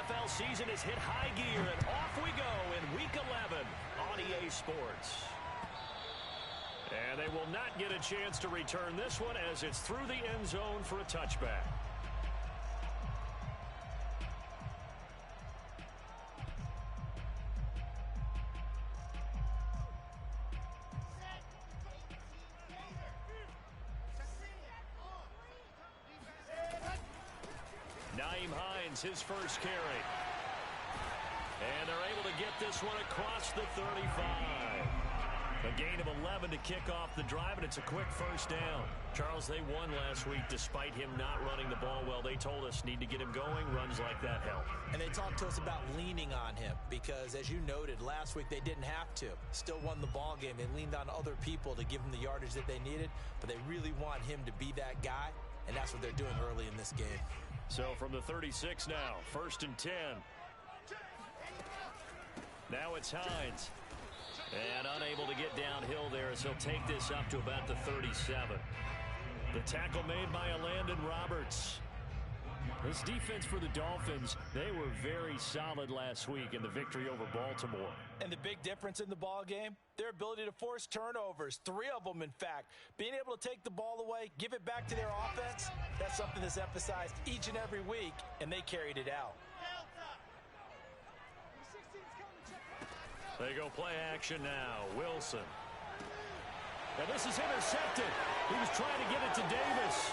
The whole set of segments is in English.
NFL season has hit high gear, and off we go in Week 11 on EA Sports. And they will not get a chance to return this one as it's through the end zone for a touchback. His first carry. And they're able to get this one across the 35. A gain of 11 to kick off the drive, and it's a quick first down. Charles, they won last week despite him not running the ball well. They told us need to get him going. Runs like that help. And they talked to us about leaning on him because, as you noted, last week they didn't have to. Still won the ball game. They leaned on other people to give them the yardage that they needed, but they really want him to be that guy, and that's what they're doing early in this game. So from the 36 now, 1st and 10. Now it's Hines. And unable to get downhill there as he'll take this up to about the 37. The tackle made by Landon Roberts. This defense for the Dolphins, they were very solid last week in the victory over Baltimore. And the big difference in the ball game, their ability to force turnovers, 3 of them in fact. Being able to take the ball away, give it back to their offense, that's something that's emphasized each and every week, and they carried it out. They go play action now. Wilson. And this is intercepted. He was trying to get it to Davis.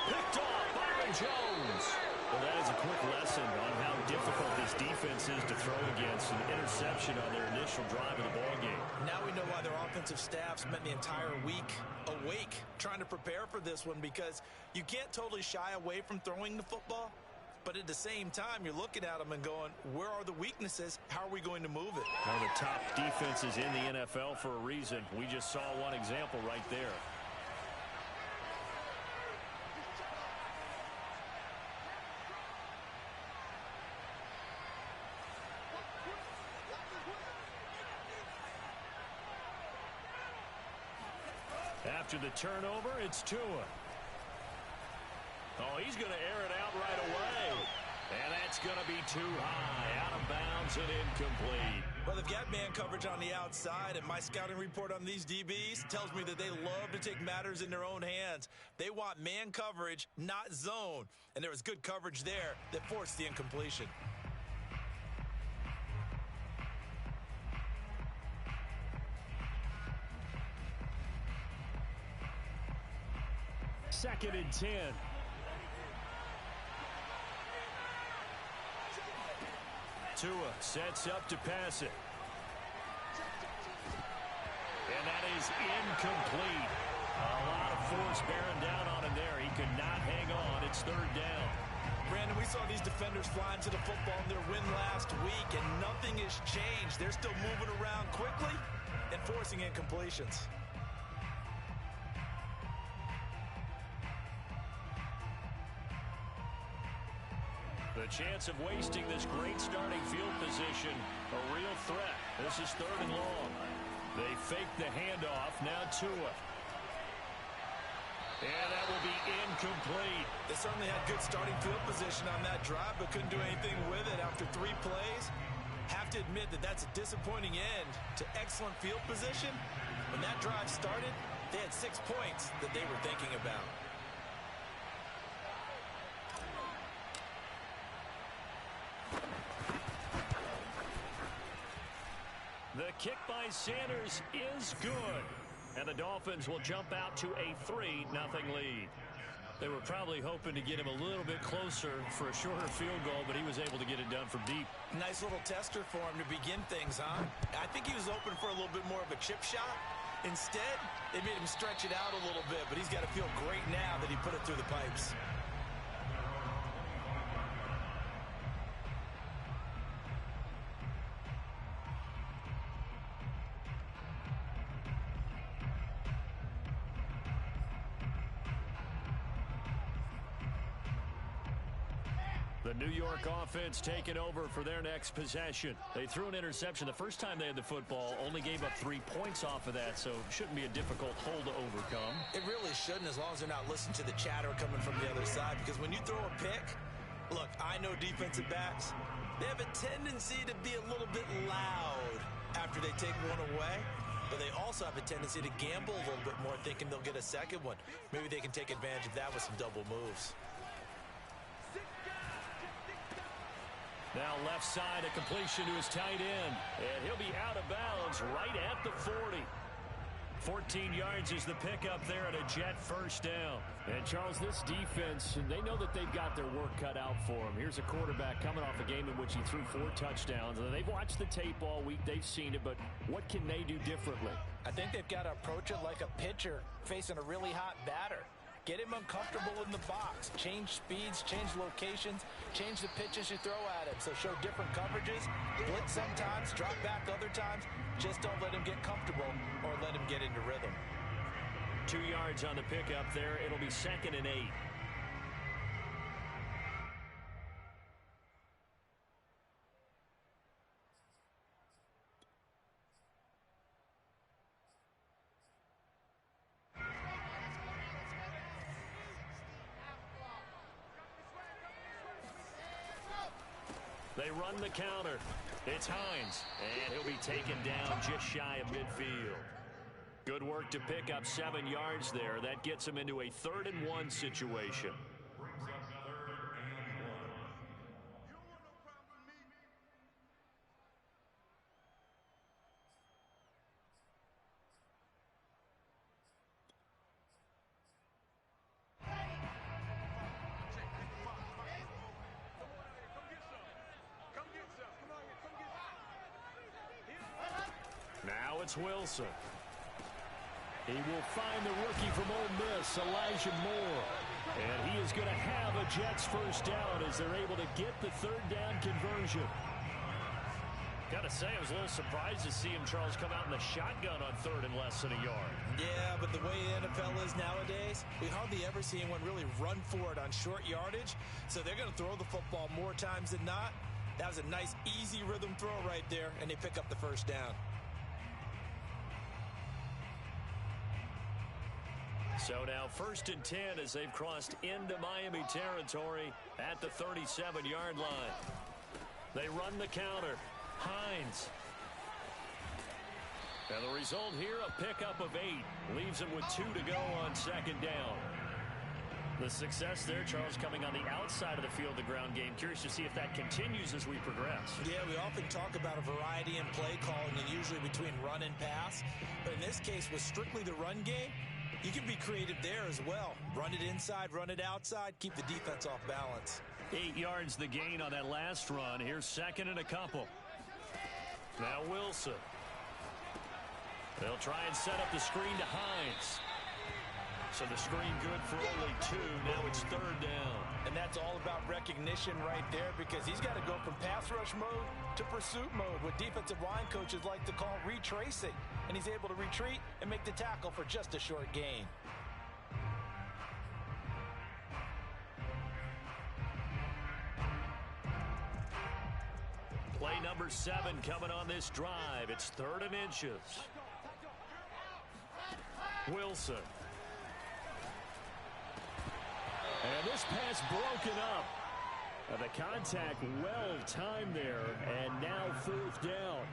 Picked off Byron Jones. Well, that is a quick lesson on how difficult this defense is to throw against. An interception on their initial drive of the ballgame. Now we know why their offensive staff spent the entire week awake trying to prepare for this one, because you can't totally shy away from throwing the football. But at the same time, you're looking at them and going, where are the weaknesses? How are we going to move it? One of the top defenses in the NFL for a reason. We just saw one example right there. After the turnover, it's Tua. Oh, he's going to air it out right away. And that's going to be too high. Out of bounds and incomplete. Well, they've got man coverage on the outside, and my scouting report on these DBs tells me that they love to take matters in their own hands. They want man coverage, not zone. And there was good coverage there that forced the incompletion. Second and 10. Tua sets up to pass it. And that is incomplete. A lot of force bearing down on him there. He could not hang on. It's 3rd down. Brandon, we saw these defenders flying to the football in their win last week, and nothing has changed. They're still moving around quickly and forcing incompletions. The chance of wasting this great starting field position, a real threat. This is 3rd and long. They fake the handoff. Now Tua. And that will be incomplete. They certainly had good starting field position on that drive, but couldn't do anything with it after 3 plays. Have to admit that that's a disappointing end to excellent field position. When that drive started, they had 6 points that they were thinking about. The kick by Sanders is good. And the Dolphins will jump out to a 3-0 lead. They were probably hoping to get him a little bit closer for a shorter field goal, but he was able to get it done from deep. Nice little tester for him to begin things, huh? I think he was open for a little bit more of a chip shot. Instead, they made him stretch it out a little bit, but he's got to feel great now that he put it through the pipes. The New York offense taking over for their next possession. They threw an interception the first time they had the football, only gave up 3 points off of that, so it shouldn't be a difficult hole to overcome. It really shouldn't, as long as they're not listening to the chatter coming from the other side, because when you throw a pick, Look, I know defensive backs. They have a tendency to be a little bit loud after they take one away, but they also have a tendency to gamble a little bit more, thinking they'll get a second one. Maybe they can take advantage of that with some double moves. Now left side, a completion to his tight end, and he'll be out of bounds right at the 40. 14 yards is the pickup there and a Jet first down. And Charles, this defense, they know that they've got their work cut out for them. Here's a quarterback coming off a game in which he threw 4 touchdowns. And they've watched the tape all week. They've seen it, but what can they do differently? I think they've got to approach it like a pitcher facing a really hot batter. Get him uncomfortable in the box. Change speeds, change locations, change the pitches you throw at him. So show different coverages, blitz sometimes, drop back other times. Just don't let him get comfortable or let him get into rhythm. 2 yards on the pickup there. It'll be 2nd and 8. They run the counter. It's Hines, and he'll be taken down just shy of midfield. Good work to pick up 7 yards there. That gets him into a 3rd and 1 situation. Now it's Wilson. He will find the rookie from Ole Miss, Elijah Moore. And he is going to have a Jets first down as they're able to get the 3rd down conversion. Got to say, I was a little surprised to see him, Charles, come out in the shotgun on 3rd and less than a yard. Yeah, but the way the NFL is nowadays, we hardly ever see anyone really run for it on short yardage. So they're going to throw the football more times than not. That was a nice, easy rhythm throw right there, and they pick up the first down. So now 1st and 10 as they've crossed into Miami territory at the 37-yard line. They run the counter. Hines. And the result here, a pickup of 8. Leaves him with 2 to go on 2nd down. The success there, Charles, coming on the outside of the field, the ground game. Curious to see if that continues as we progress. Yeah, we often talk about a variety in play calling, and usually between run and pass. But in this case, with strictly the run game, you can be creative there as well. Run it inside, run it outside, keep the defense off balance. 8 yards the gain on that last run. Here's 2nd and a couple. Now Wilson. They'll try and set up the screen to Hines. So the screen good for only 2. Now it's 3rd down. And that's all about recognition right there, because he's got to go from pass rush mode to pursuit mode, what defensive line coaches like to call retracing. And he's able to retreat and make the tackle for just a short gain. Play number 7 coming on this drive. It's 3rd and inches. Wilson. And this pass broken up. The contact well timed there, and now 4th down.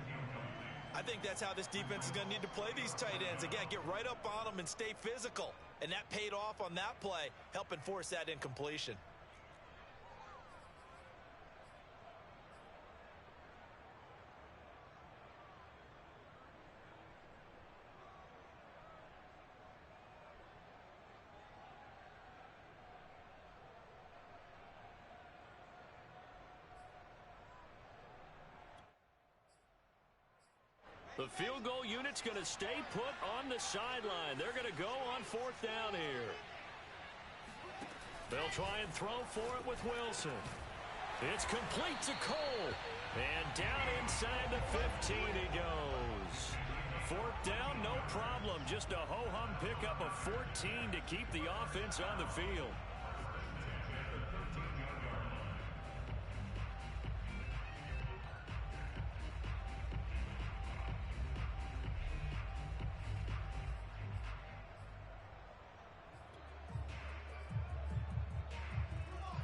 I think that's how this defense is going to need to play these tight ends. Again, get right up on them and stay physical. And that paid off on that play, helping force that incompletion. The field goal unit's going to stay put on the sideline. They're going to go on 4th down here. They'll try and throw for it with Wilson. It's complete to Cole. And down inside the 15 he goes. 4th down, no problem. Just a ho-hum pickup of 14 to keep the offense on the field.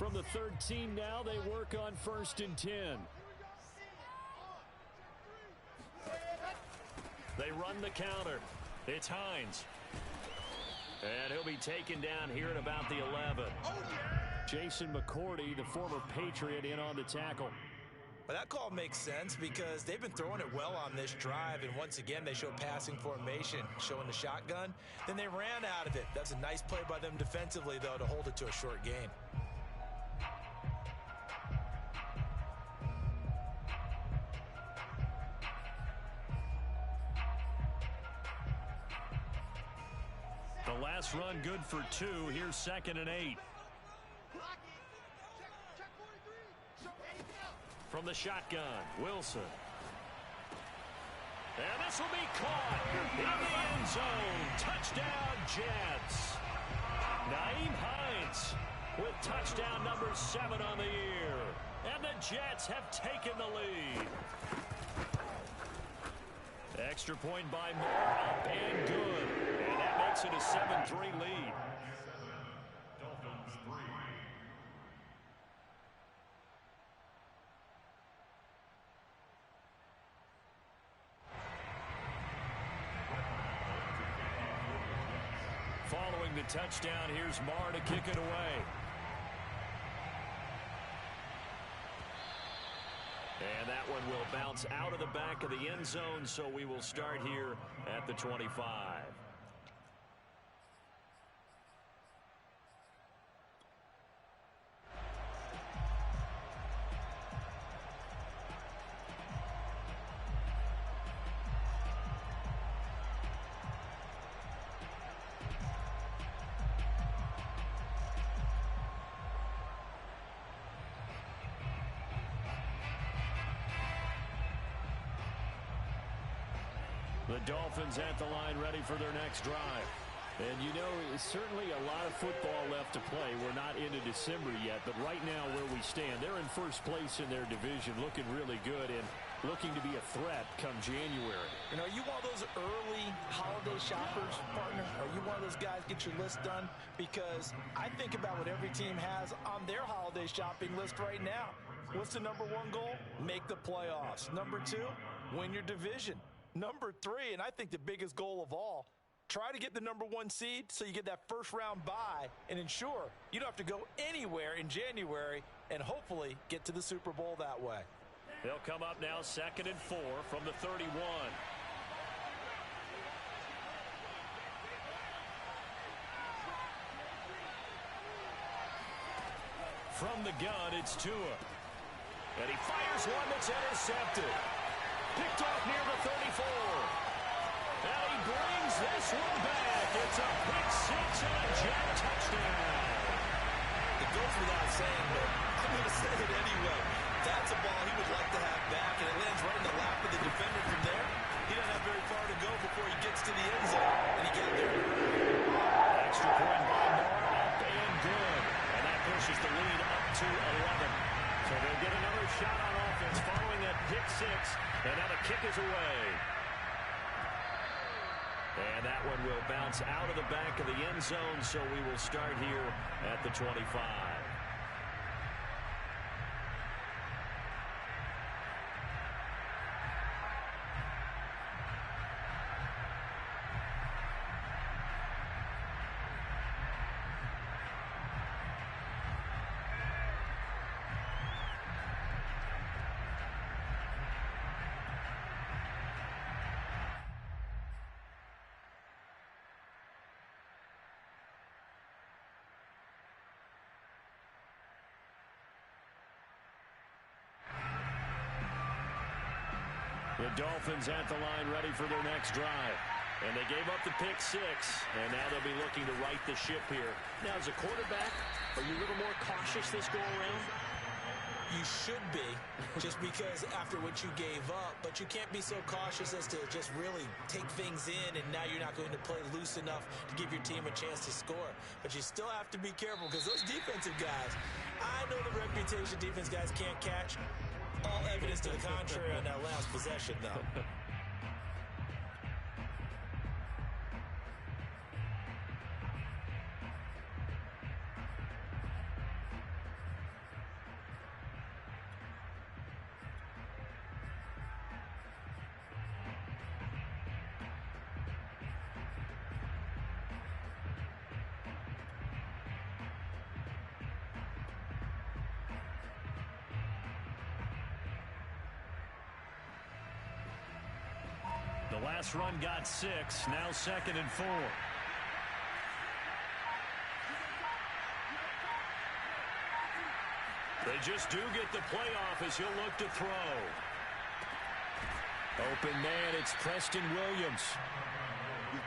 From the 13 now, they work on 1st and 10. They run the counter. It's Hines. And he'll be taken down here at about the 11. Jason McCourty, the former Patriot, in on the tackle. Well, that call makes sense because they've been throwing it well on this drive, and once again they show passing formation, showing the shotgun. Then they ran out of it. That's a nice play by them defensively, though, to hold it to a short gain. The last run good for 2. Here's 2nd and 8. From the shotgun, Wilson. And this will be caught in the end zone. Touchdown, Jets. Nyheim Hines with touchdown number 7 on the year. And the Jets have taken the lead. Extra point by Moore, up and good. And that makes it a 7-3 lead. Following the touchdown, here's Marr to kick it away. And that one will bounce out of the back of the end zone, so we will start here at the 25. The Dolphins at the line ready for their next drive. And you know, certainly a lot of football left to play. We're not into December yet, but right now where we stand, they're in first place in their division, looking really good and looking to be a threat come January. You know, are you one of those early holiday shoppers, partner? Are you one of those guys get your list done? Because I think about what every team has on their holiday shopping list right now. What's the number 1 goal? Make the playoffs. Number 2, win your division. Number 3, and I think the biggest goal of all, try to get the number 1 seed so you get that first round bye and ensure you don't have to go anywhere in January and hopefully get to the Super Bowl that way. They'll come up now 2nd and 4 from the 31. From the gun, it's Tua. And he fires one that's intercepted. Picked off near the 34. And he brings this one back. It's a pick 6 and a Jet touchdown. It goes without saying, but I'm going to say it anyway. That's a ball he would like to have back, and it lands right in the lap of the defender from there. He doesn't have very far to go before he gets to the end zone, and he got there. Extra point by Moore, up and good. And that pushes the lead up to 11. So they'll get another shot on offense following that pick 6. And now the kick is away. And that one will bounce out of the back of the end zone, so we will start here at the 25. The Dolphins at the line ready for their next drive. And they gave up the pick 6, and now they'll be looking to right the ship here. Now, as a quarterback, are you a little more cautious this go-around? You should be, just because after what you gave up, but you can't be so cautious as to just really take things in, and now you're not going to play loose enough to give your team a chance to score. But you still have to be careful, because those defensive guys, I know the reputation defense guys can't catch. All evidence to the contrary on that last possession, though. The last run got 6, now 2nd and 4. They just do get the playoff as he'll look to throw. Open man, it's Preston Williams.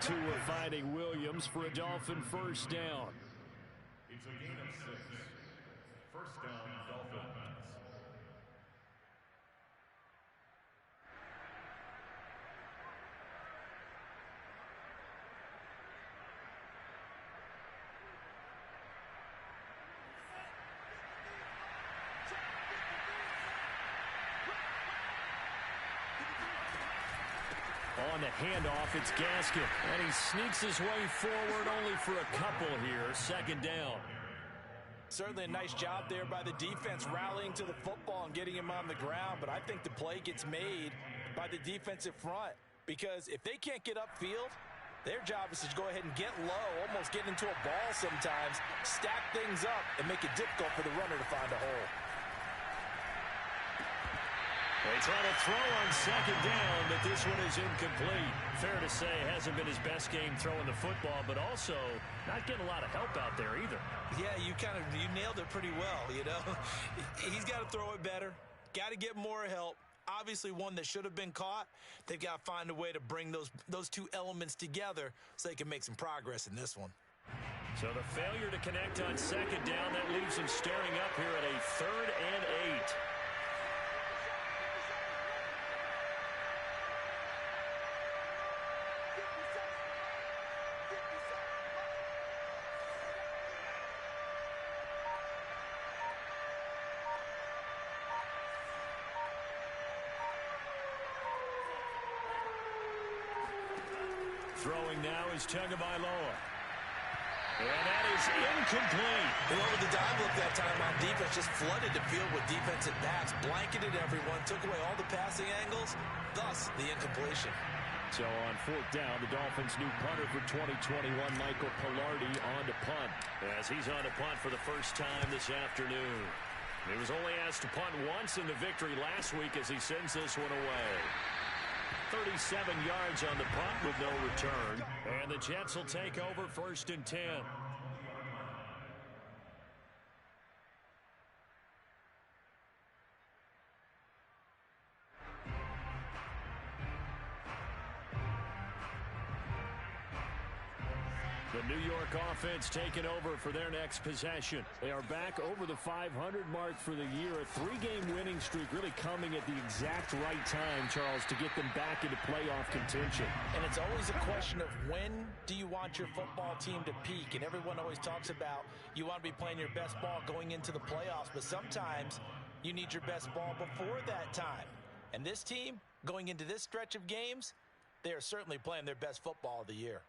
Tua finding Williams for a Dolphin first down. It's a gain of 6. First down, Dolphins. On the handoff, it's Gaskin. And he sneaks his way forward only for a couple here. 2nd down. Certainly a nice job there by the defense rallying to the football and getting him on the ground. But I think the play gets made by the defensive front. Because if they can't get upfield, their job is to go ahead and get low, almost get into a ball sometimes, stack things up, and make it difficult for the runner to find a hole. They try to throw on 2nd down, but this one is incomplete. Fair to say, hasn't been his best game throwing the football, but also not getting a lot of help out there either. Yeah, you nailed it pretty well, you know. He's got to throw it better, got to get more help. Obviously one that should have been caught. They've got to find a way to bring those two elements together so they can make some progress in this one. So the failure to connect on 2nd down, that leaves him staring up here at a 3rd and 8. Throwing now is Tagovailoa. And that is incomplete. Well, with the dive look that time on defense, just flooded the field with defensive backs, blanketed everyone, took away all the passing angles, thus the incompletion. So on 4th down, the Dolphins' new punter for 2021, Michael Pilardi, on to punt. As he's on to punt for the first time this afternoon. He was only asked to punt once in the victory last week as he sends this one away. 37 yards on the punt with no return. And the Jets will take over 1st and 10. The New York offense taking over for their next possession. They are back over the 500 mark for the year. A 3-game winning streak really coming at the exact right time, Charles, to get them back into playoff contention. And it's always a question of when do you want your football team to peak? And everyone always talks about you want to be playing your best ball going into the playoffs, but sometimes you need your best ball before that time. And this team, going into this stretch of games, they are certainly playing their best football of the year.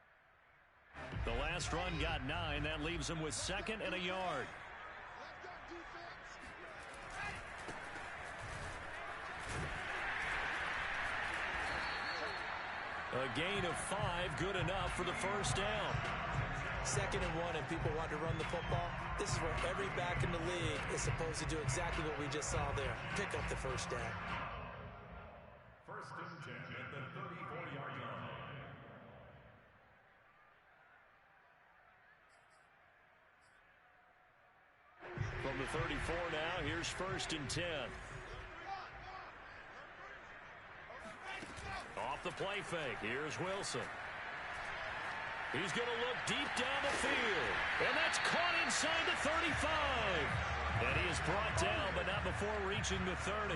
The last run got 9. That leaves him with 2nd and a yard. A gain of 5, good enough for the first down. 2nd and 1, and people want to run the football. This is where every back in the league is supposed to do exactly what we just saw there. Pick up the first down. 1st and 10 at the 34-yard line. From the 34 now, here's 1st and 10. Off the play fake, here's Wilson. He's going to look deep down the field. And that's caught inside the 35. And he is brought down, but not before reaching the 30.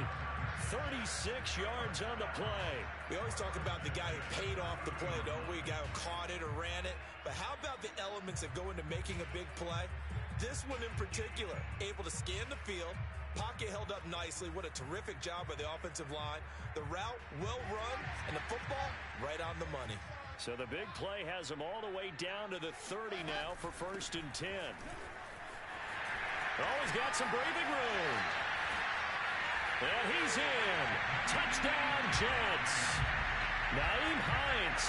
36 yards on the play. We always talk about the guy who paid off the play, don't we? The guy who caught it or ran it. But how about the elements that go into making a big play? This one in particular, able to scan the field, pocket held up nicely. What a terrific job by the offensive line. The route well run, and the football right on the money. So the big play has him all the way down to the 30 now for 1st and 10. Oh, he's got some breathing room. And he's in. Touchdown, Jets. Naeem Hines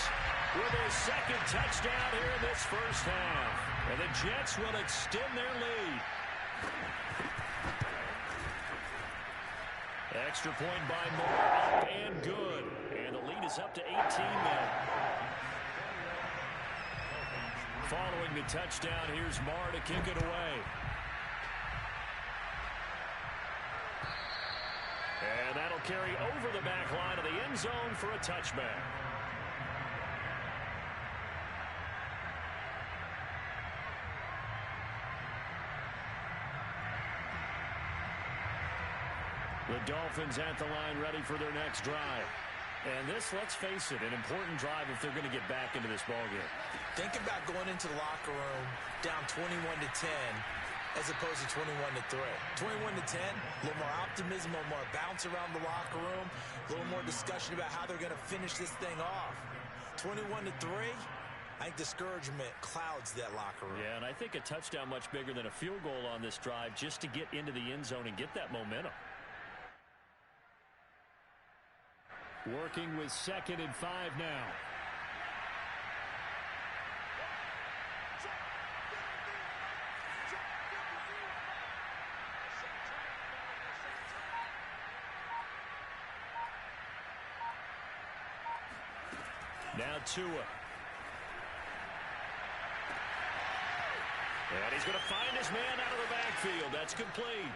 with his 2nd touchdown here in this first half. And the Jets will extend their lead. Extra point by Moore, up and good. And the lead lead is up to 18 now. Following the touchdown, here's Marr to kick it away. And that'll carry over the back line of the end zone for a touchback. The Dolphins at the line ready for their next drive. And this, let's face it, an important drive if they're going to get back into this ballgame. Think about going into the locker room down 21-10 as opposed to 21-3. 21-10, a little more optimism, a little more bounce around the locker room, a little more discussion about how they're going to finish this thing off. 21-3, I think discouragement clouds that locker room. Yeah, and I think a touchdown much bigger than a field goal on this drive just to get into the end zone and get that momentum. Working with 2nd and 5 now. Now Tua. And he's going to find his man out of the backfield. That's complete.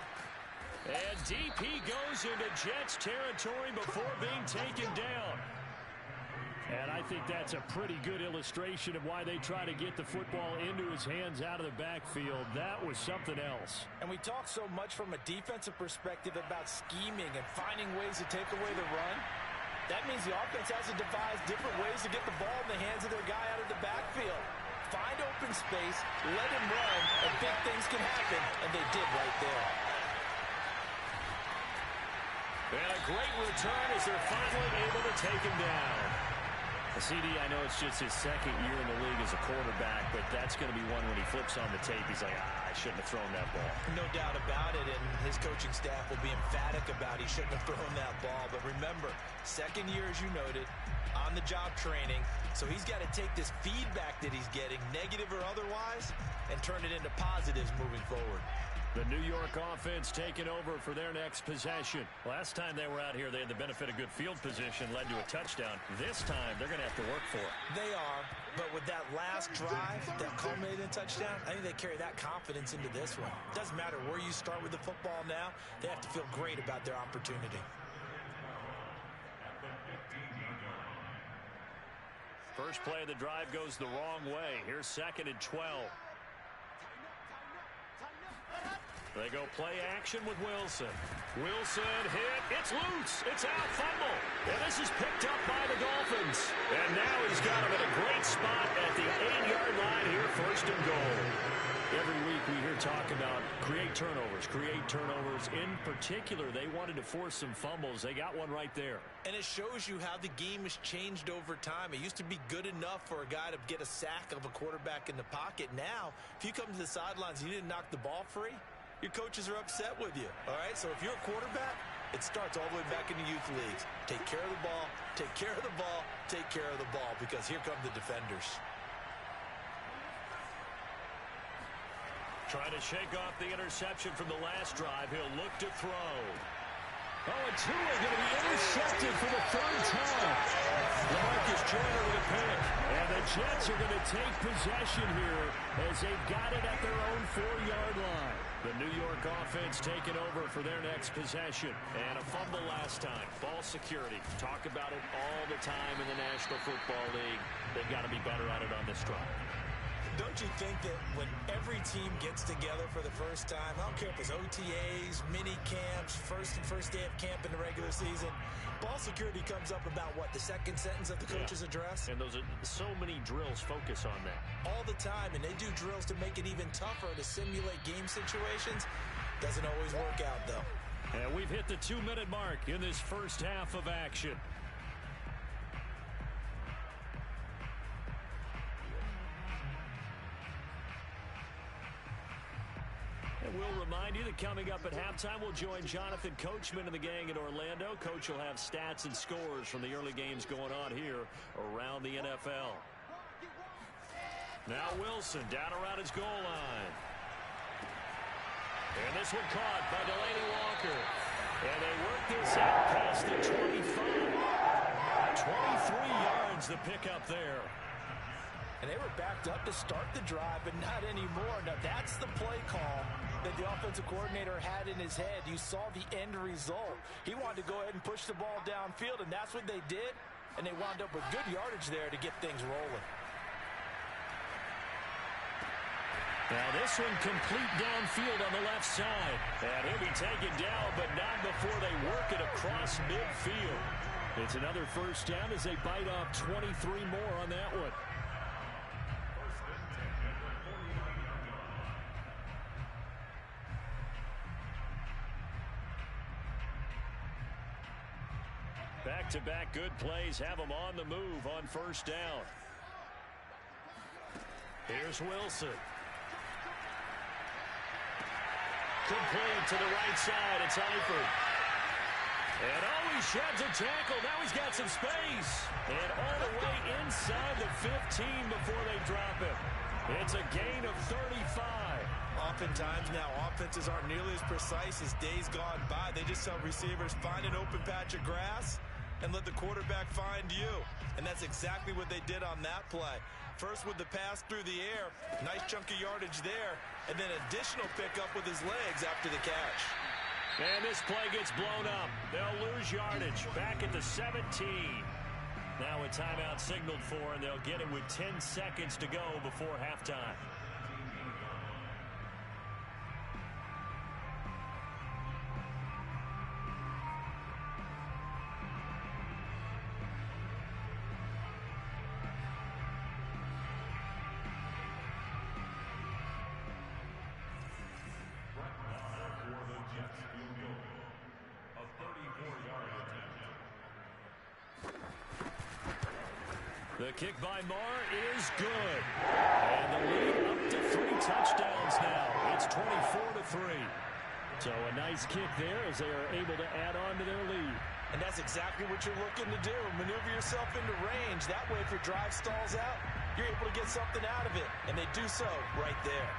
And deep he goes into Jets territory before being taken down. And I think that's a pretty good illustration of why they try to get the football into his hands out of the backfield. That was something else. And we talk so much from a defensive perspective about scheming and finding ways to take away the run. That means the offense has to devise different ways to get the ball in the hands of their guy out of the backfield. Find open space, let him run, and big things can happen, and they did right there. And a great return as they're finally able to take him down. CD, I know it's just his 2nd year in the league as a quarterback, but that's going to be one when he flips on the tape. He's like, I shouldn't have thrown that ball. No doubt about it, and his coaching staff will be emphatic about he shouldn't have thrown that ball. But remember, 2nd year, as you noted, on-the-job training, so he's got to take this feedback that he's getting, negative or otherwise, and turn it into positives moving forward. The New York offense taking over for their next possession. Last time they were out here, they had the benefit of good field position, led to a touchdown. This time, they're going to have to work for it. They are, but with that last drive that culminated in a touchdown, I think they carry that confidence into this one. Doesn't matter where you start with the football now, they have to feel great about their opportunity. First play of the drive goes the wrong way. Here's 2nd and 12. They go play action with Wilson. Wilson hit. It's loose. It's out. Fumble. And this is picked up by the Dolphins. And now he's got him in a great spot at the 8-yard line here, 1st and goal. Every week we hear talk about create turnovers. In particular, they wanted to force some fumbles. They got one right there. And it shows you how the game has changed over time. It used to be good enough for a guy to get a sack of a quarterback in the pocket. Now, if you come to the sidelines and you didn't knock the ball free, your coaches are upset with you, all right? So if you're a quarterback, it starts all the way back in the youth leagues. Take care of the ball, take care of the ball, take care of the ball, because here come the defenders. Trying to shake off the interception from the last drive. He'll look to throw. Oh, and Tua going to be intercepted for the 3rd time. LaMarcus Joyner with a pick. And the Jets are going to take possession here as they've got it at their own 4-yard line. The New York offense taking over for their next possession. And a fumble last time. Ball security. Talk about it all the time in the National Football League. They've got to be better at it on this drive. Don't you think that when every team gets together for the first time, I don't care if it's OTAs, mini camps, first day of camp in the regular season, ball security comes up about what, the 2nd sentence of the coach's address? And those are so many drills focus on that. All the time, and they do drills to make it even tougher to simulate game situations. Doesn't always work out, though. And we've hit the 2-minute mark in this first half of action. And we'll remind you that coming up at halftime, we'll join Jonathan Coachman and the gang in Orlando. Coach will have stats and scores from the early games going on here around the NFL. Now Wilson down around his goal line. And this one caught by Delaney Walker. And they work this out past the 25. 23 yards to pick up there. And they were backed up to start the drive, but not anymore. Now, that's the play call that the offensive coordinator had in his head. You saw the end result. He wanted to go ahead and push the ball downfield, and that's what they did. And they wound up with good yardage there to get things rolling. Now this one complete downfield on the left side. And he'll be taken down, but not before they work it across midfield. It's another first down as they bite off 23 more on that one. Back-to-back good plays have them on the move on first down. Here's Wilson. Complete to the right side. It's Eifert. And he sheds a tackle. Now he's got some space. And all the way inside the 15 before they drop him. It's a gain of 35. Oftentimes now, offenses aren't nearly as precise as days gone by. They just tell receivers, find an open patch of grass and let the quarterback find you. And that's exactly what they did on that play. First with the pass through the air, nice chunk of yardage there, and then additional pickup with his legs after the catch. And this play gets blown up. They'll lose yardage back at the 17. Now a timeout signaled for, and they'll get it with 10 seconds to go before halftime. The kick by Marr is good. And the lead up to 3 touchdowns now. It's 24-3. So a nice kick there as they are able to add on to their lead. And that's exactly what you're looking to do. Maneuver yourself into range. That way, if your drive stalls out, you're able to get something out of it. And they do so right there.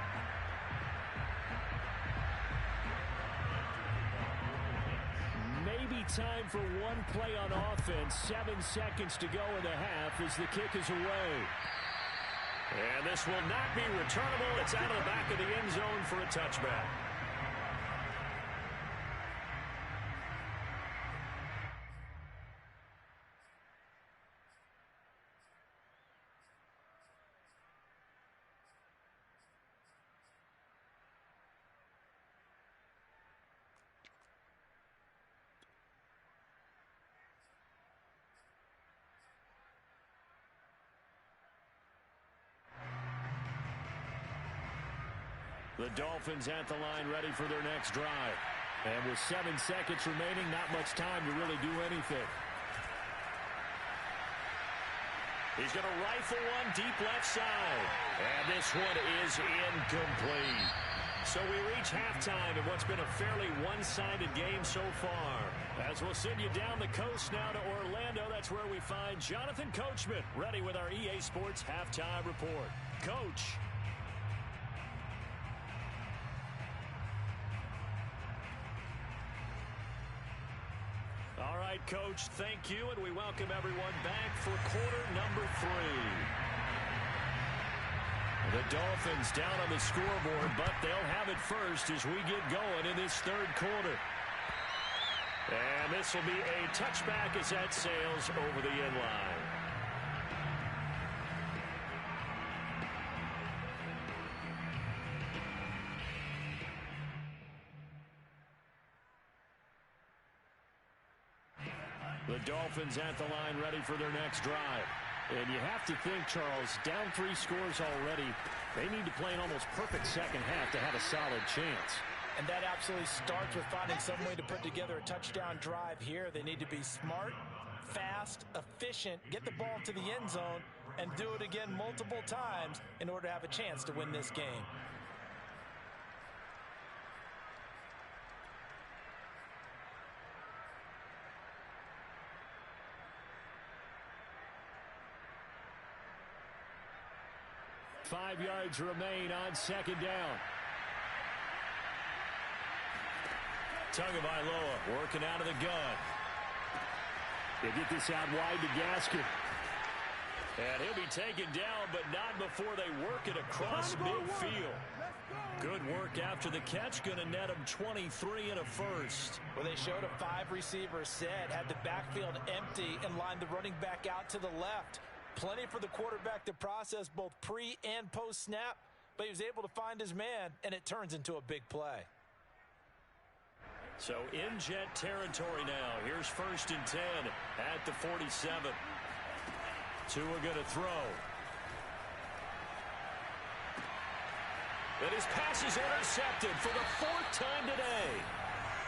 Maybe time for one play on offense. 7 seconds to go in the half as the kick is away. And this will not be returnable. It's out of the back of the end zone for a touchback. The Dolphins at the line ready for their next drive. And with 7 seconds remaining, not much time to really do anything. He's going to rifle one deep left side. And this one is incomplete. So we reach halftime in what's been a fairly one-sided game so far. As we'll send you down the coast now to Orlando, that's where we find Jonathan Coachman ready with our EA Sports Halftime Report. Coach. All right, Coach, thank you, and we welcome everyone back for quarter number 3. The Dolphins down on the scoreboard, but they'll have it first as we get going in this third quarter. And this will be a touchback as that sails over the end line. The Dolphins at the line ready for their next drive. And you have to think, Charles, down 3 scores already. They need to play an almost perfect second half to have a solid chance. And that absolutely starts with finding some way to put together a touchdown drive here. They need to be smart, fast, efficient, get the ball to the end zone, and do it again multiple times in order to have a chance to win this game. Five yards remain on second down. Tagovailoa working out of the gun. They get this out wide to Gaskin. And he'll be taken down, but not before they work it across midfield. Good work after the catch. Going to net him 23 and a first. Well, they showed a 5-receiver set, had the backfield empty, and lined the running back out to the left. Plenty for the quarterback to process both pre- and post-snap, but he was able to find his man, and it turns into a big play. So in Jet territory now. Here's 1st and 10 at the 47. Tua going to throw. And his pass is intercepted for the 4th time today.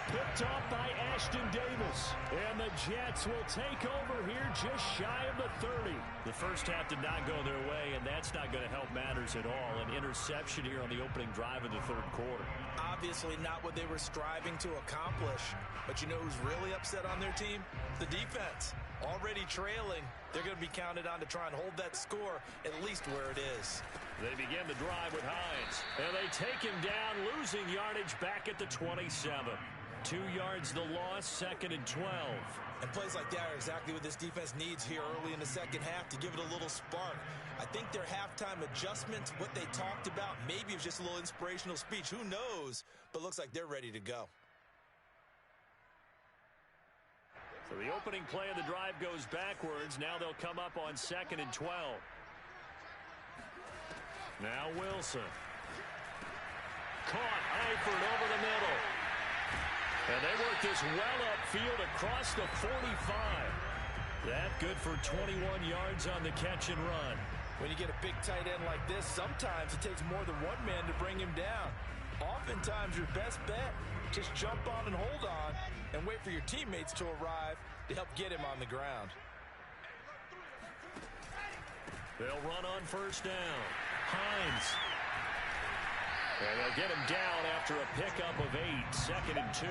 Picked off by Ashton Davis. And the Jets will take over here just shy of the 30. The first half did not go their way, and that's not going to help matters at all. An interception here on the opening drive of the 3rd quarter. Obviously not what they were striving to accomplish. But you know who's really upset on their team? The defense. Already trailing, they're going to be counted on to try and hold that score at least where it is. They begin the drive with Hines. And they take him down, losing yardage back at the 27. 2 yards the loss, 2nd and 12. And plays like that are exactly what this defense needs here early in the second half to give it a little spark. I think their halftime adjustments, what they talked about, maybe it was just a little inspirational speech. Who knows? But looks like they're ready to go. So the opening play of the drive goes backwards. Now they'll come up on 2nd and 12. Now Wilson. Caught Eifert over the middle. And they work this well upfield across the 45. That good for 21 yards on the catch and run. When you get a big tight end like this, sometimes it takes more than one man to bring him down. Oftentimes your best bet, just jump on and hold on and wait for your teammates to arrive to help get him on the ground. They'll run on 1st down. Hines. And they'll get him down after a pickup of 8, 2nd and 2.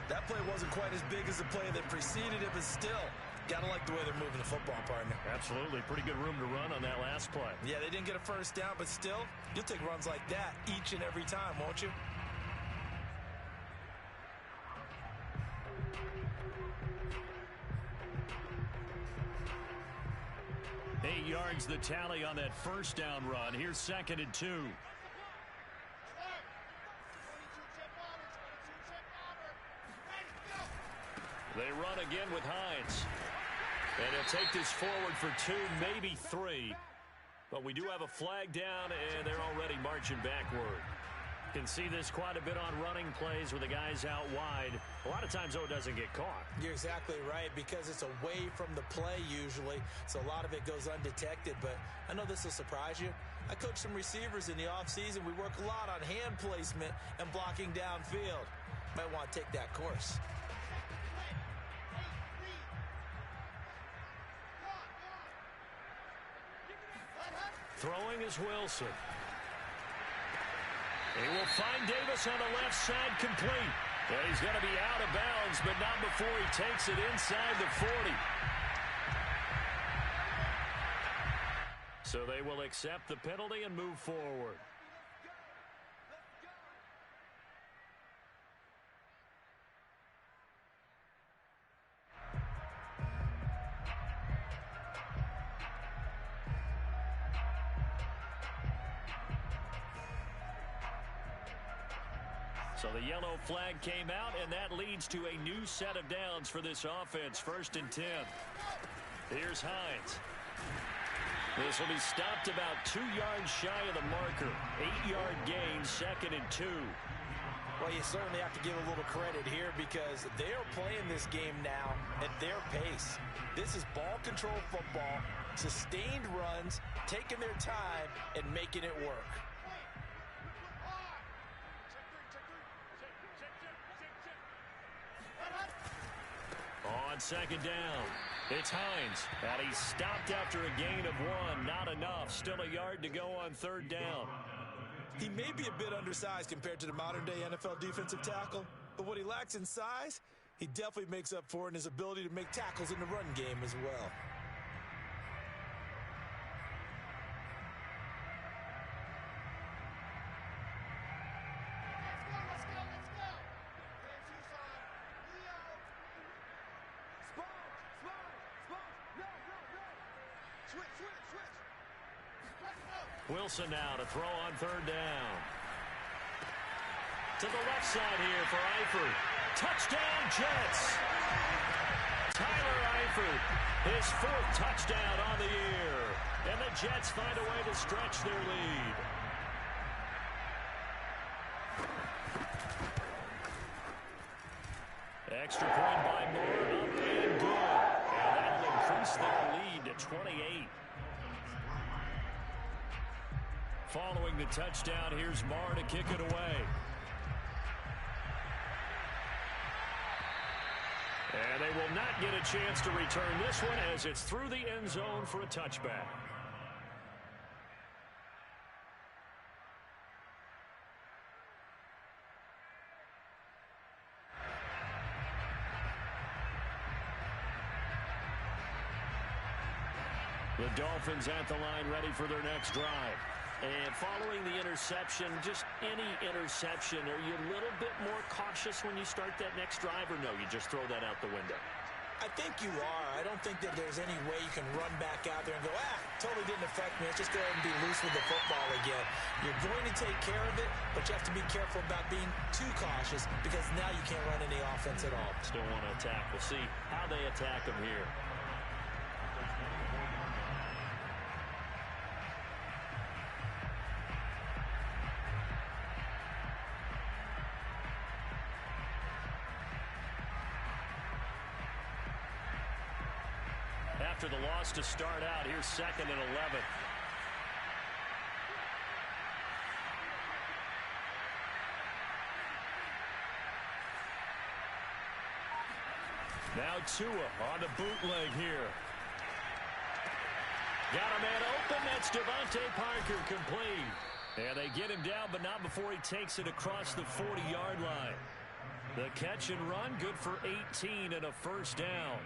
That play wasn't quite as big as the play that preceded it, but still, gotta like the way they're moving the football, partner. Absolutely. Pretty good room to run on that last play. Yeah, they didn't get a 1st down, but still, you'll take runs like that each and every time, won't you? Eight yards the tally on that 1st down run. Here's 2nd and 2. They run again with Hines. And he'll take this forward for 2, maybe 3. But we do have a flag down, and they're already marching backward. Can see this quite a bit on running plays with the guys out wide. A lot of times, though, it doesn't get caught. You're exactly right, because it's away from the play usually, so a lot of it goes undetected. But I know this will surprise you. I coach some receivers in the offseason. We work a lot on hand placement and blocking downfield. Might want to take that course. Throwing is Wilson. He will find Davis on the left side, complete. And he's going to be out of bounds, but not before he takes it inside the 40. So they will accept the penalty and move forward. So the yellow flag came out, and that leads to a new set of downs for this offense. 1st and 10. Here's Hines. This will be stopped about 2 yards shy of the marker. 8-yard gain, 2nd and 2. Well, you certainly have to give a little credit here because they are playing this game now at their pace. This is ball control football, sustained runs, taking their time, and making it work. On 2nd down, it's Hines. And he's stopped after a gain of 1. Not enough. Still a yard to go on 3rd down. He may be a bit undersized compared to the modern-day NFL defensive tackle, but what he lacks in size, he definitely makes up for in his ability to make tackles in the run game as well. Let's go. Wilson now to throw on third down. To the left side here for Eifert. Touchdown, Jets. Tyler Eifert, his 4th touchdown on the year. And the Jets find a way to stretch their lead. Extra point by Moore, up and good. And that'll increase their lead to 28. Following the touchdown, here's Marr to kick it away. And they will not get a chance to return this one as it's through the end zone for a touchback. The Dolphins at the line ready for their next drive. And following the interception, just any interception, are you a little bit more cautious when you start that next drive, or no, you just throw that out the window? I think you are. I don't think that there's any way you can run back out there and go, totally didn't affect me. Let's just go ahead and be loose with the football again. You're going to take care of it, but you have to be careful about being too cautious because now you can't run any offense at all. Still want to attack. We'll see how they attack them here. After the loss to start out, here's 2nd and 11. Now Tua on the bootleg here. Got a man open. That's Devontae Parker complete. And they get him down, but not before he takes it across the 40-yard line. The catch and run, good for 18 and a first down.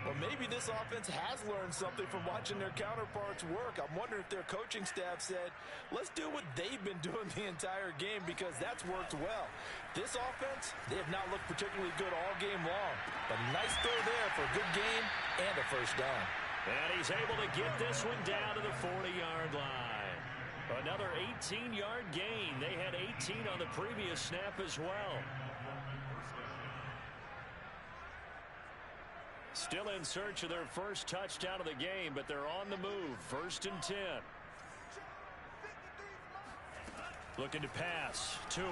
Well, maybe this offense has learned something from watching their counterparts work. I'm wondering if their coaching staff said, let's do what they've been doing the entire game because that's worked well. This offense, they have not looked particularly good all game long. But nice throw there for a good game and a first down. And he's able to get this one down to the 40-yard line. Another 18-yard gain. They had 18 on the previous snap as well. Still in search of their first touchdown of the game, but they're on the move. 1st and 10. Looking to pass. Tua.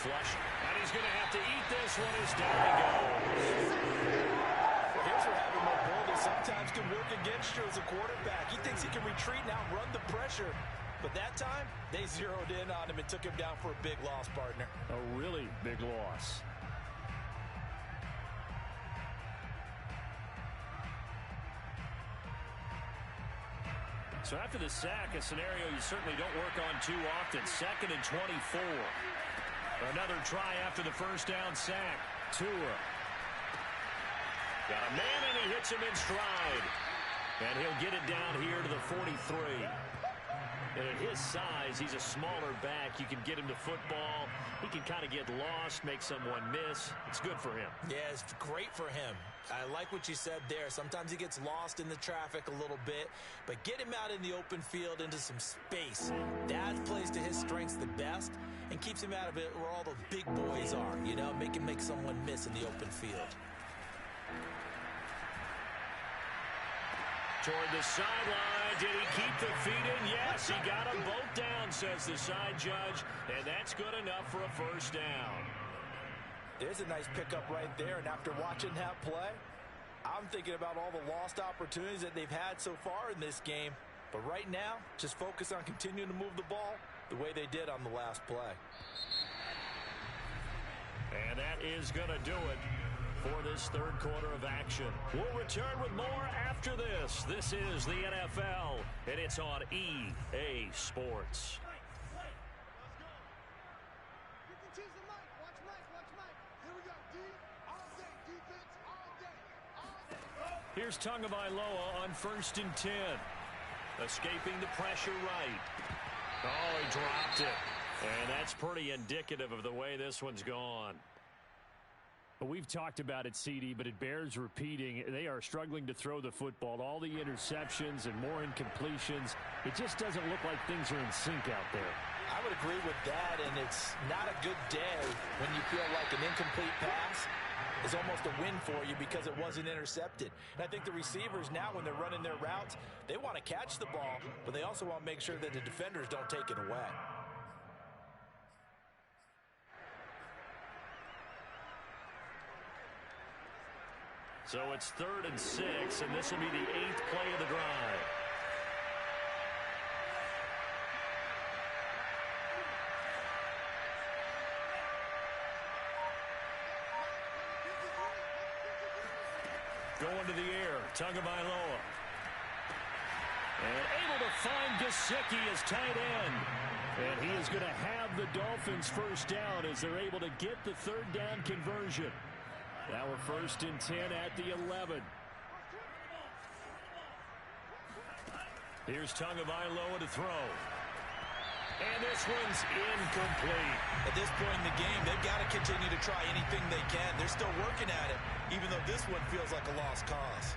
Flush. And he's going to have to eat this one as down he goes. Well, here's where having mobility sometimes can work against you as a quarterback. He thinks he can retreat now and run the pressure. But that time, they zeroed in on him and took him down for a big loss, partner. A really big loss. So after the sack, a scenario you certainly don't work on too often. 2nd and 24. Another try after the first down sack. Tua. Got a man and he hits him in stride. And he'll get it down here to the 43. And at his size, he's a smaller back. You can get him to football. He can kind of get lost, make someone miss. It's good for him. Yeah, it's great for him. I like what you said there. Sometimes he gets lost in the traffic a little bit, but get him out in the open field into some space. That plays to his strengths the best and keeps him out of it where all the big boys are, you know, make him make someone miss in the open field. Toward the sideline. Did he keep the feet in? Yes, he got them both down, says the side judge, and that's good enough for a first down. There's a nice pickup right there, and after watching that play, I'm thinking about all the lost opportunities that they've had so far in this game. But right now, just focus on continuing to move the ball the way they did on the last play. And that is going to do it for this third quarter of action. We'll return with more after this. This is the NFL, and it's on EA Sports. Here's Tagovailoa on 1st and 10. Escaping the pressure right. Oh, he dropped it. And that's pretty indicative of the way this one's gone. We've talked about it, CD, but it bears repeating. They are struggling to throw the football. All the interceptions and more incompletions. It just doesn't look like things are in sync out there. I would agree with that, and it's not a good day when you feel like an incomplete pass is almost a win for you because it wasn't intercepted. And I think the receivers now, when they're running their routes, they want to catch the ball, but they also want to make sure that the defenders don't take it away. So it's 3rd and 6, and this will be the 8th play of the drive. Going to the air, Tagovailoa. And able to find Gesicki as tight end. And he is going to have the Dolphins first down as they're able to get the 3rd down conversion. Now we're 1st and 10 at the 11. Here's Tagovailoa to throw. And this one's incomplete. At this point in the game, they've got to continue to try anything they can. They're still working at it, even though this one feels like a lost cause.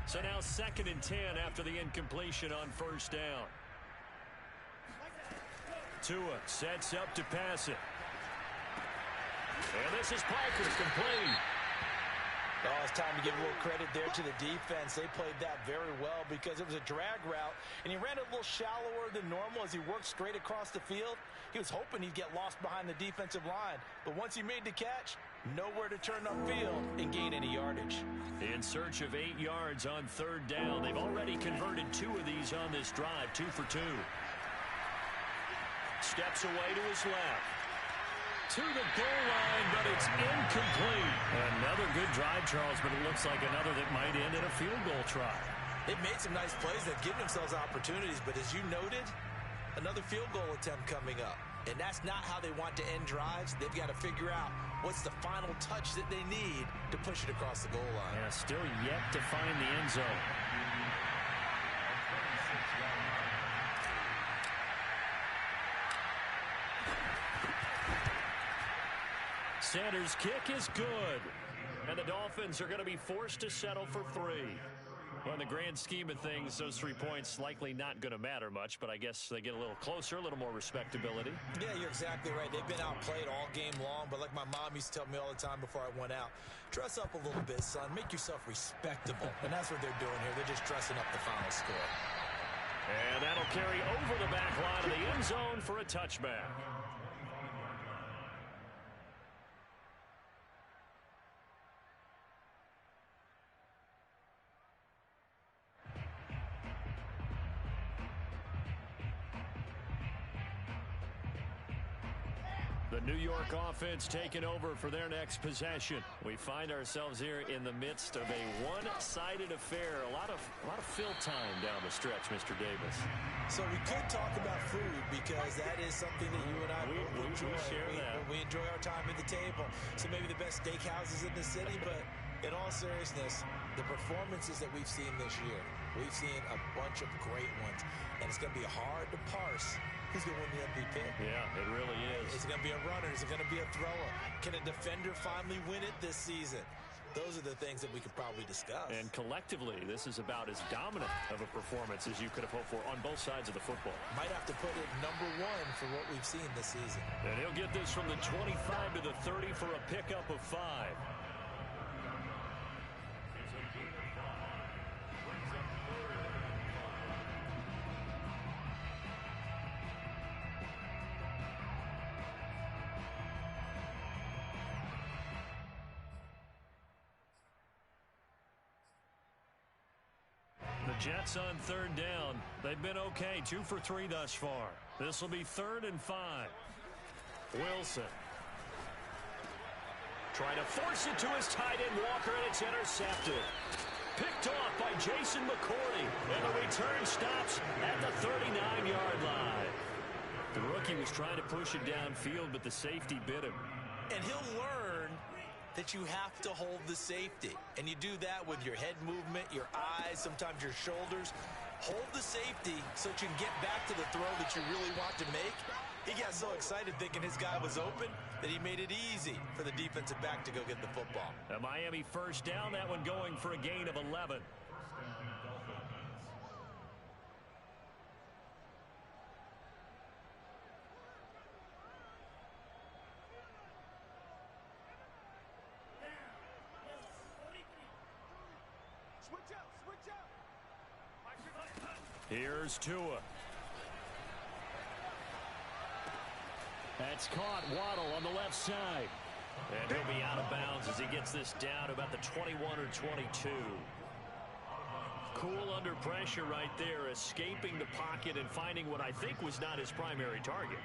So now 2nd and 10 after the incompletion on 1st down. Tua sets up to pass it. And this is Parker, complete. Oh, it's time to give a little credit there to the defense. They played that very well because it was a drag route, and he ran it a little shallower than normal as he worked straight across the field. He was hoping he'd get lost behind the defensive line, but once he made the catch, nowhere to turn upfield and gain any yardage. In search of 8 yards on 3rd down. They've already converted 2 of these on this drive, 2 for 2. Steps away to his left. To the goal line, but it's incomplete. Another good drive, Charles, but it looks like another that might end in a field goal try. They've made some nice plays. They've given themselves opportunities, but as you noted, another field goal attempt coming up. And that's not how they want to end drives. They've got to figure out what's the final touch that they need to push it across the goal line. Yeah, still yet to find the end zone. Sanders' kick is good. And the Dolphins are going to be forced to settle for 3. Well, in the grand scheme of things, those 3 points likely not going to matter much, but I guess they get a little closer, a little more respectability. Yeah, you're exactly right. They've been outplayed all game long, but like my mom used to tell me all the time before I went out, dress up a little bit, son. Make yourself respectable. And that's what they're doing here. They're just dressing up the final score. And that'll carry over the back line of the end zone for a touchback. The New York offense taking over for their next possession. We find ourselves here in the midst of a one-sided affair. A lot of fill time down the stretch, Mr. Davis. So we could talk about food because that is something that you and I enjoy. We enjoy our time at the table. So maybe the best steakhouses in the city, but in all seriousness, the performances that we've seen this year, we've seen a bunch of great ones, and it's going to be hard to parse who's going to win the MVP. Yeah, it really is. Is it going to be a runner? Is it going to be a thrower? Can a defender finally win it this season? Those are the things that we could probably discuss. And collectively, this is about as dominant of a performance as you could have hoped for on both sides of the football. Might have to put it number 1 for what we've seen this season. And he'll get this from the 25 to the 30 for a pickup of 5. Jets on 3rd down. They've been okay. 2 for 3 thus far. This will be 3rd and 5. Wilson. Trying to force it to his tight end, Walker, and it's intercepted. Picked off by Jason McCourty. And the return stops at the 39-yard line. The rookie was trying to push it downfield, but the safety bit him. And he'll learn that you have to hold the safety. And you do that with your head movement, your eyes, sometimes your shoulders. Hold the safety so that you can get back to the throw that you really want to make. He got so excited thinking his guy was open that he made it easy for the defensive back to go get the football. A Miami first down, that one going for a gain of 11. Here's Tua. That's caught. Waddle on the left side. And he'll be out of bounds as he gets this down to about the 21 or 22. Cool under pressure right there, escaping the pocket and finding what I think was not his primary target.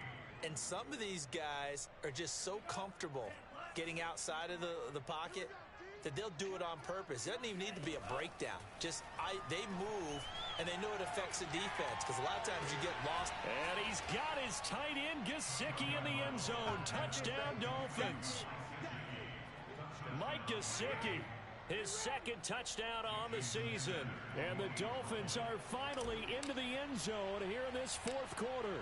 And some of these guys are just so comfortable getting outside of the pocket that they'll do it on purpose. It doesn't even need to be a breakdown. Just they move, and they know it affects the defense because a lot of times you get lost. And he's got his tight end, Gesicki, in the end zone. Touchdown, Dolphins. Mike Gesicki, his second touchdown on the season. And the Dolphins are finally into the end zone here in this fourth quarter.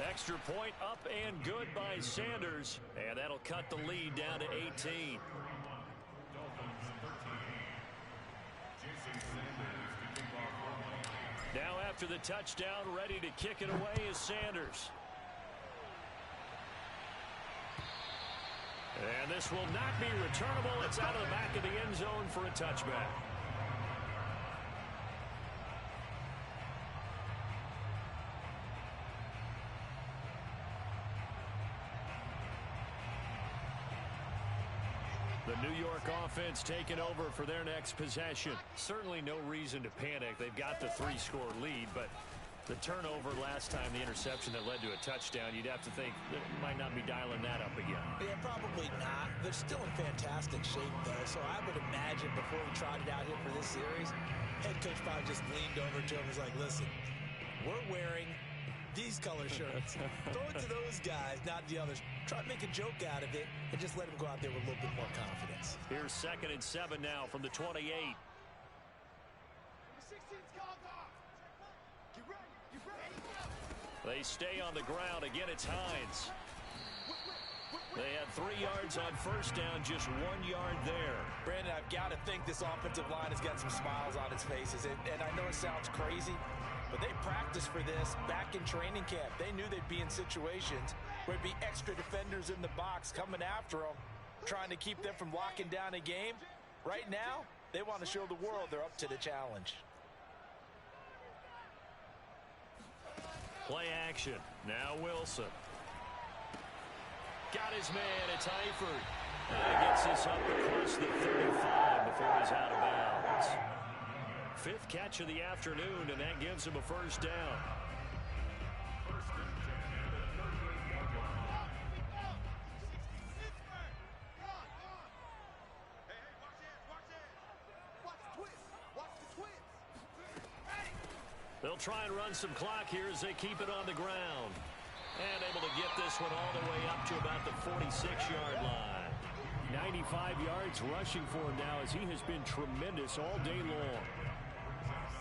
Extra point up and good by Sanders. And that'll cut the lead down to 18. Now after the touchdown, ready to kick it away is Sanders. And this will not be returnable. It's out of the back of the end zone for a touchback. The New York offense taking over for their next possession. Certainly no reason to panic. They've got the 3-score lead, but the turnover last time, the interception that led to a touchdown, you'd have to think that might not be dialing that up again. Yeah, probably not. They're still in fantastic shape, though, so I would imagine before we trotted out here for this series, head coach probably just leaned over to him and was like, listen, we're wearing these color shirts. Throw it to those guys, not the others. Try to make a joke out of it and just let them go out there with a little bit more confidence. Here's 2nd and 7 now from the 28. They stay on the ground. Again, it's Hines. They had 3 yards on first down, just 1 yard there. Brandon, I've got to think this offensive line has got some smiles on its faces. And I know it sounds crazy, but they practiced for this back in training camp. They knew they'd be in situations where there'd be extra defenders in the box coming after them, trying to keep them from locking down a game. Right now, they want to show the world they're up to the challenge. Play action. Now Wilson. Got his man. It's Eifert. Gets this up across the 35 before he's out of bounds. 5th catch of the afternoon, and that gives him a first down. They'll try and run some clock here as they keep it on the ground. And able to get this one all the way up to about the 46-yard line. 95 yards rushing for him now as he has been tremendous all day long.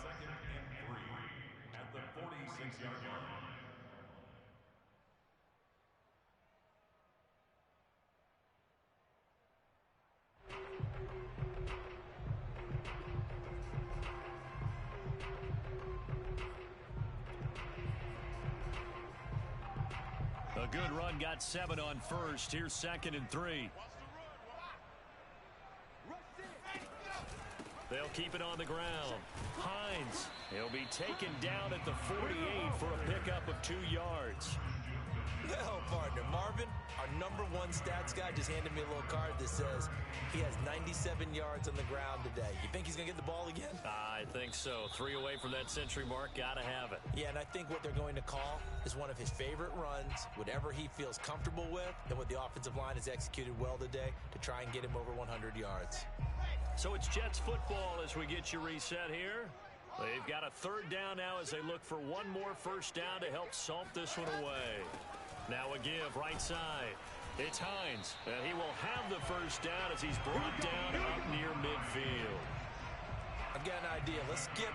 2nd and 3 at the 46-yard line. A good run, got 7 on first. Here's 2nd and 3. They'll keep it on the ground. Hines, he'll be taken down at the 48 for a pickup of 2 yards. Well, partner, Marvin, our #1 stats guy, just handed me a little card that says he has 97 yards on the ground today. You think he's going to get the ball again? I think so. 3 away from that century mark. Got to have it. Yeah, and I think what they're going to call is one of his favorite runs, whatever he feels comfortable with, and what the offensive line has executed well today to try and get him over 100 yards. So it's Jets football as we get you reset here. They've got a 3rd down now as they look for one more first down to help salt this one away. Now a give right side. It's Hines, and he will have the first down as he's brought down up near midfield. I've got an idea. Let's skip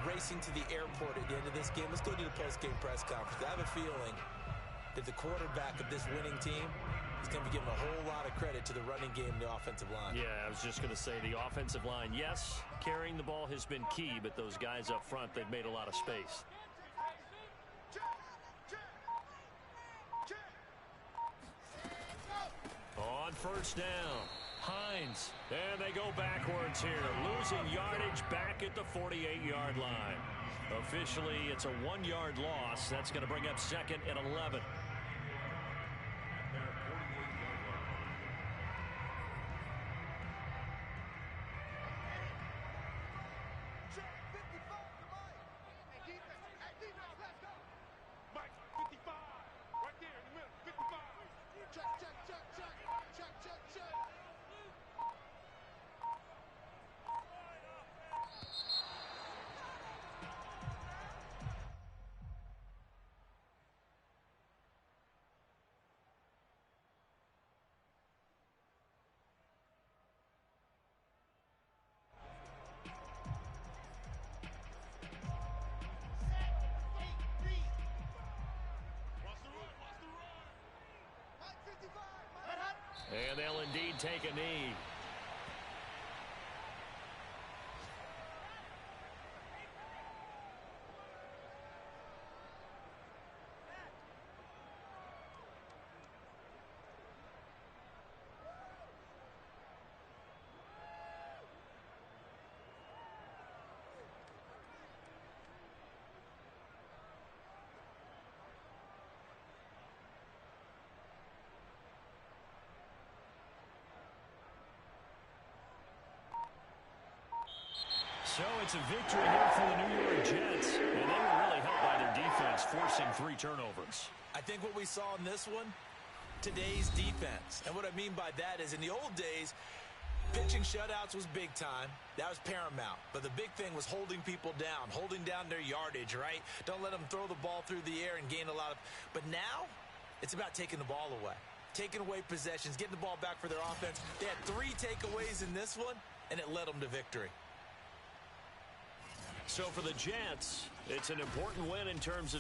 racing to the airport at the end of this game. Let's go to the post-game press conference. I have a feeling that the quarterback of this winning team is going to be giving a whole lot of credit to the running game and the offensive line. Yeah, I was just going to say the offensive line, yes, carrying the ball has been key, but those guys up front, they've made a lot of space. On first down, Hines, and they go backwards here, losing yardage back at the 48-yard line. Officially, it's a 1-yard loss. That's going to bring up 2nd and 11. And they'll indeed take a knee. So it's a victory here for the New York Jets, and they were really helped by their defense, forcing 3 turnovers. I think what we saw in this one, today's defense. And what I mean by that is in the old days, pitching shutouts was big time. That was paramount. But the big thing was holding people down, holding down their yardage, right? Don't let them throw the ball through the air and gain a lot of... But now, it's about taking the ball away. Taking away possessions, getting the ball back for their offense. They had 3 takeaways in this one, and it led them to victory. So for the Jets, it's an important win in terms of